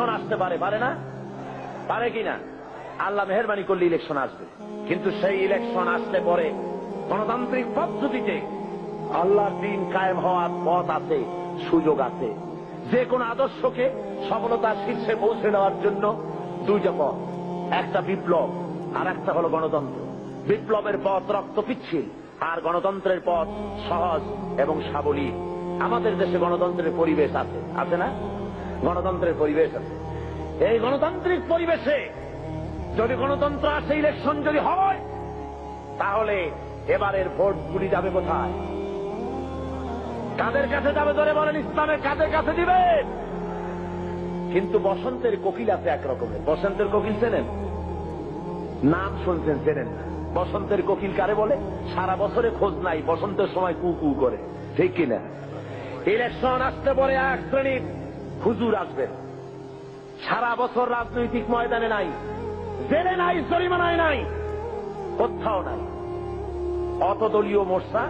Election আসতে পারে, পারে না? পারে কিনা? আল্লাহ মেহেরবানি করলে ইলেকশন আসবে, কিন্তু সেই ইলেকশন আসলে পরে গণতান্ত্রিক পদ্ধতিতে আল্লাহর দ্বীন কায়েম হওয়ার পথ আছে, সুযোগ আছে। যে কোনো আদর্শকে সফলতার শীর্ষে পৌঁছে দেওয়ার জন্য দুইটা পথ, একটা বিপ্লব আর একটা হলো গণতন্ত্র। বিপ্লবের পথ রক্ত পিচ্ছিল, আর গণতন্ত্রের পথ সহজ এবং সাবলীল। আমাদের দেশে গণতন্ত্রের পরিবেশ আছে, আছে না? গণতন্ত্রের পরিবেশ আছে। এই গণতান্ত্রিক পরিবেশে যদি গণতন্ত্র আসে, ইলেকশন যদি হয়, তাহলে এবারের ভোটগুলি যাবে কোথায়? কাদের কাছে যাবে? ধরে বলেন, ইসলামের কাদের কাছে দিবে? কিন্তু বসন্তের কোকিল আছে একরকমের। বসন্তের কোকিল চেনেন? নাম শুনছেন, চেনেন না? বসন্তের কোকিল কারে বলে? সারা বছরে খোঁজ নাই, বসন্তের সময় কু কু করে, ঠিক কিনা? ইলেকশন আসতে পরে এক শ্রেণীর হুজুর আসবেন, সারা বছর রাজনৈতিক ময়দানে নাই, জেলে নাই, জরিমানায় নাই, কোথাও নাই। অতদলীয় মোর্চা